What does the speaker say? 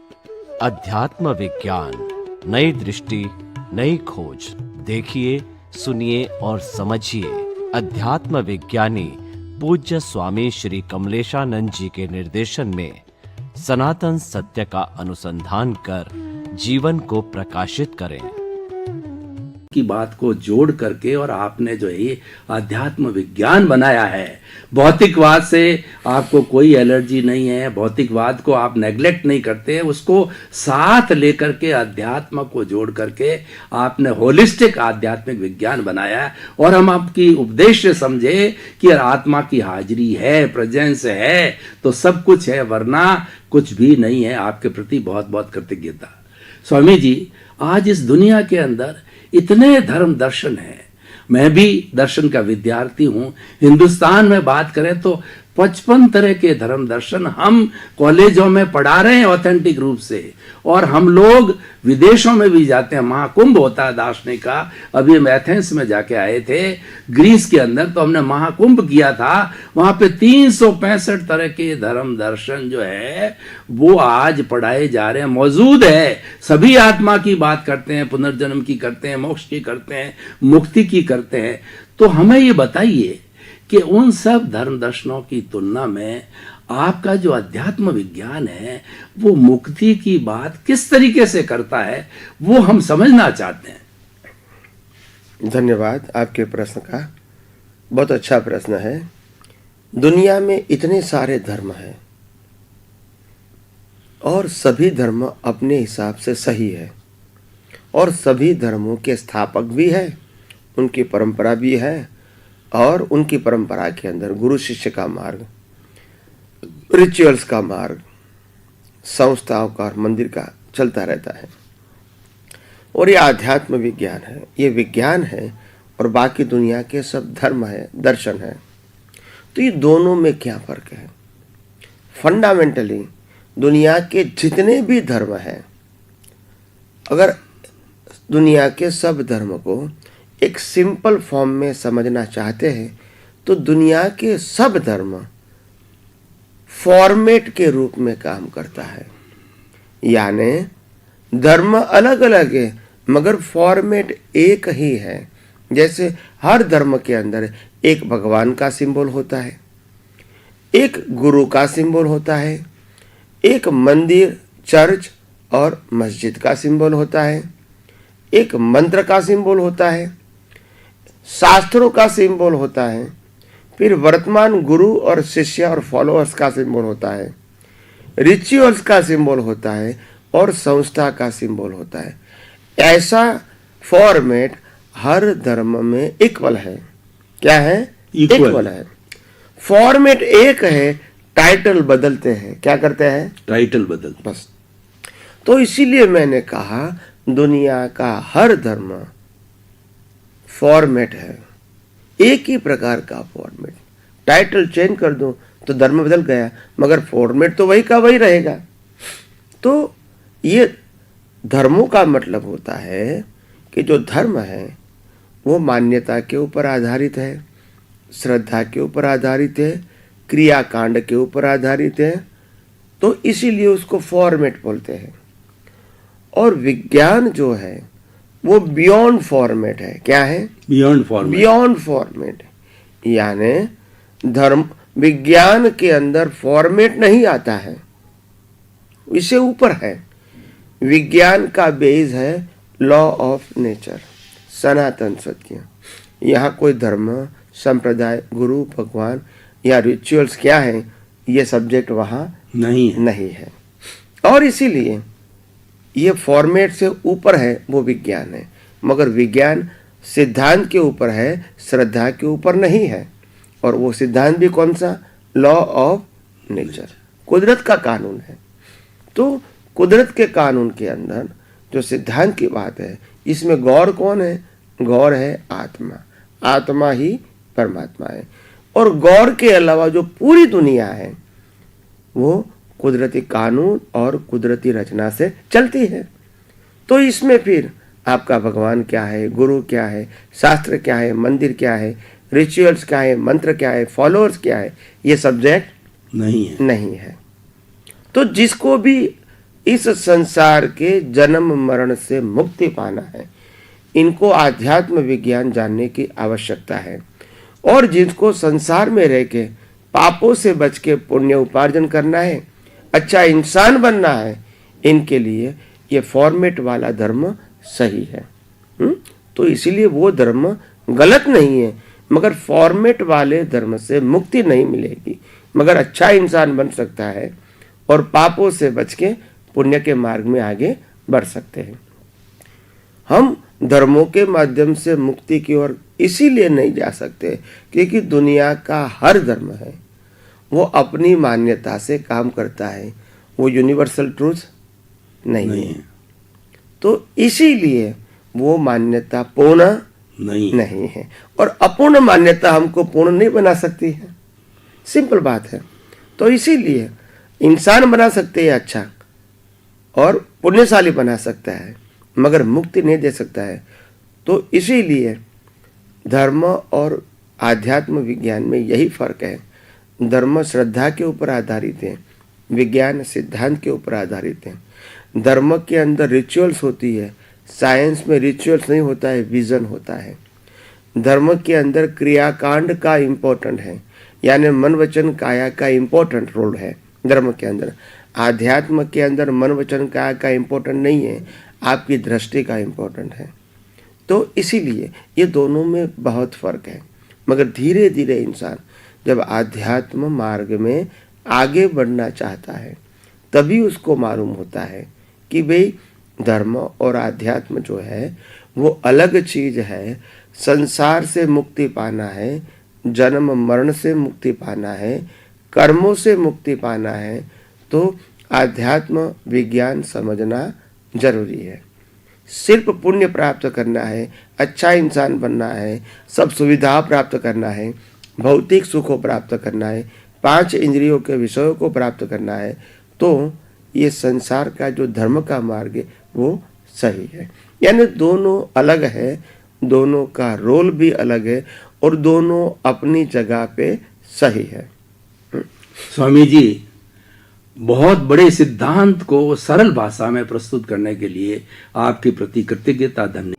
अध्यात्म विज्ञान, नई दृष्टि, नई खोज। देखिए, सुनिए और समझिए। अध्यात्म विज्ञानी पूज्य स्वामी श्री कमलेशानंद जी के निर्देशन में सनातन सत्य का अनुसंधान कर जीवन को प्रकाशित करें। की बात को जोड़ करके और आपने जो है अध्यात्म विज्ञान बनाया है। भौतिकवाद से आपको कोई एलर्जी नहीं है, भौतिकवाद को आप नेग्लेक्ट नहीं करते, उसको साथ लेकर के अध्यात्म को जोड़ करके आपने होलिस्टिक आध्यात्मिक विज्ञान बनाया है। और हम आपकी उपदेश से समझे कि आत्मा की हाजिरी है, प्रेजेंस है तो सब कुछ है, वरना कुछ भी नहीं है। आपके प्रति बहुत बहुत कृतज्ञता। स्वामी जी, आज इस दुनिया के अंदर इतने धर्म दर्शन हैं। मैं भी दर्शन का विद्यार्थी हूँ। हिंदुस्तान में बात करें तो 55 तरह के धर्म दर्शन हम कॉलेजों में पढ़ा रहे हैं ऑथेंटिक रूप से, और हम लोग विदेशों में भी जाते हैं। महाकुंभ होता है दार्शनिक का। अभी हम एथेंस में जाके आए थे ग्रीस के अंदर, तो हमने महाकुंभ किया था। वहां पे 365 तरह के धर्म दर्शन जो है वो आज पढ़ाए जा रहे हैं, मौजूद है। सभी आत्मा की बात करते हैं, पुनर्जन्म की करते हैं, मोक्ष की करते हैं, मुक्ति की करते हैं। तो हमें ये बताइए कि उन सब धर्म दर्शनों की तुलना में आपका जो अध्यात्म विज्ञान है वो मुक्ति की बात किस तरीके से करता है, वो हम समझना चाहते हैं। धन्यवाद आपके प्रश्न का। बहुत अच्छा प्रश्न है। दुनिया में इतने सारे धर्म हैं और सभी धर्म अपने हिसाब से सही है, और सभी धर्मों के स्थापक भी है, उनकी परंपरा भी है, और उनकी परंपरा के अंदर गुरु शिष्य का मार्ग, रिचुअल्स का मार्ग, संस्थाओं का और मंदिर का चलता रहता है। और ये आध्यात्म विज्ञान है, ये विज्ञान है, और बाकी दुनिया के सब धर्म है, दर्शन है। तो ये दोनों में क्या फर्क है? फंडामेंटली दुनिया के जितने भी धर्म हैं, अगर दुनिया के सब धर्म को एक सिंपल फॉर्म में समझना चाहते हैं तो दुनिया के सब धर्म फॉर्मेट के रूप में काम करता है। यानी धर्म अलग अलग है मगर फॉर्मेट एक ही है। जैसे हर धर्म के अंदर एक भगवान का सिंबल होता है, एक गुरु का सिंबल होता है, एक मंदिर, चर्च और मस्जिद का सिंबल होता है, एक मंत्र का सिंबल होता है, शास्त्रों का सिंबल होता है, फिर वर्तमान गुरु और शिष्य और फॉलोअर्स का सिंबल होता है, रिचुअल्स का सिंबल होता है, और संस्था का सिंबल होता है। ऐसा फॉर्मेट हर धर्म में इक्वल है। क्या है? इक्वल है। फॉर्मेट एक है, टाइटल बदलते हैं। क्या करते हैं? टाइटल बदलते बस। तो इसीलिए मैंने कहा दुनिया का हर धर्म फॉर्मेट है, एक ही प्रकार का फॉर्मेट। टाइटल चेंज कर दूं तो धर्म बदल गया, मगर फॉर्मेट तो वही का वही रहेगा। तो ये धर्मों का मतलब होता है कि जो धर्म है वो मान्यता के ऊपर आधारित है, श्रद्धा के ऊपर आधारित है, क्रियाकांड के ऊपर आधारित है। तो इसीलिए उसको फॉर्मेट बोलते हैं। और विज्ञान जो है वो बियॉन्ड फॉर्मेट है। क्या है? Beyond format. बियॉन्ड फॉर्मेट यानी धर्म विज्ञान के अंदर फॉर्मेट नहीं आता है, इससे ऊपर है। विज्ञान का बेस है लॉ ऑफ नेचर, सनातन सत्य। यहाँ कोई धर्म, संप्रदाय, गुरु, भगवान या रिचुअल्स क्या है, ये सब्जेक्ट वहाँ नहीं है। और इसीलिए ये फॉर्मेट से ऊपर है, वो विज्ञान है। मगर विज्ञान सिद्धांत के ऊपर है, श्रद्धा के ऊपर नहीं है। और वो सिद्धांत भी कौन सा? लॉ ऑफ नेचर, कुदरत का कानून है। तो कुदरत के कानून के अंदर जो सिद्धांत की बात है, इसमें गौर कौन है? गौर है आत्मा। आत्मा ही परमात्मा है। और गौर के अलावा जो पूरी दुनिया है वो कुदरती कानून और कुदरती रचना से चलती है। तो इसमें फिर आपका भगवान क्या है, गुरु क्या है, शास्त्र क्या है, मंदिर क्या है, रिचुअल्स क्या है, मंत्र क्या है, फॉलोअर्स क्या है, ये सब्जेक्ट नहीं है। तो जिसको भी इस संसार के जन्म मरण से मुक्ति पाना है, इनको आध्यात्म विज्ञान जानने की आवश्यकता है। और जिनको संसार में रह के पापों से बच के पुण्य उपार्जन करना है, अच्छा इंसान बनना है, इनके लिए ये फॉर्मेट वाला धर्म सही है। तो इसीलिए वो धर्म गलत नहीं है, मगर फॉर्मेट वाले धर्म से मुक्ति नहीं मिलेगी, मगर अच्छा इंसान बन सकता है और पापों से बच के पुण्य के मार्ग में आगे बढ़ सकते हैं। हम धर्मों के माध्यम से मुक्ति की ओर इसीलिए नहीं जा सकते क्योंकि दुनिया का हर धर्म है वो अपनी मान्यता से काम करता है, वो यूनिवर्सल ट्रूथ नहीं है। तो इसीलिए वो मान्यता पूर्ण नहीं है और अपूर्ण मान्यता हमको पूर्ण नहीं बना सकती है, सिंपल बात है। तो इसीलिए इंसान बना सकते हैं अच्छा और पुण्यशाली बना सकता है, मगर मुक्ति नहीं दे सकता है। तो इसीलिए धर्म और आध्यात्म विज्ञान में यही फर्क है। धर्म श्रद्धा के ऊपर आधारित है, विज्ञान सिद्धांत के ऊपर आधारित है। धर्म के अंदर रिचुअल्स होती है, साइंस में रिचुअल्स नहीं होता है, विजन होता है। धर्म के अंदर क्रियाकांड का इम्पोर्टेंट है, यानी मन वचन काया का इम्पोर्टेंट रोल है धर्म के अंदर। आध्यात्म के अंदर मन वचन काया का इम्पोर्टेंट नहीं है, आपकी दृष्टि का इम्पोर्टेंट है। तो इसीलिए ये दोनों में बहुत फर्क है। मगर धीरे धीरे इंसान जब आध्यात्म मार्ग में आगे बढ़ना चाहता है तभी उसको मालूम होता है कि भाई धर्म और आध्यात्म जो है वो अलग चीज है। संसार से मुक्ति पाना है, जन्म मरण से मुक्ति पाना है, कर्मों से मुक्ति पाना है, तो आध्यात्म विज्ञान समझना जरूरी है। सिर्फ पुण्य प्राप्त करना है, अच्छा इंसान बनना है, सब सुविधा प्राप्त करना है, भौतिक सुख को प्राप्त करना है, 5 इंद्रियों के विषयों को प्राप्त करना है, तो ये संसार का जो धर्म का मार्ग है वो सही है। यानी दोनों अलग है, दोनों का रोल भी अलग है और दोनों अपनी जगह पे सही है। स्वामी जी, बहुत बड़े सिद्धांत को सरल भाषा में प्रस्तुत करने के लिए आपके प्रति कृतज्ञता, धन्यवाद।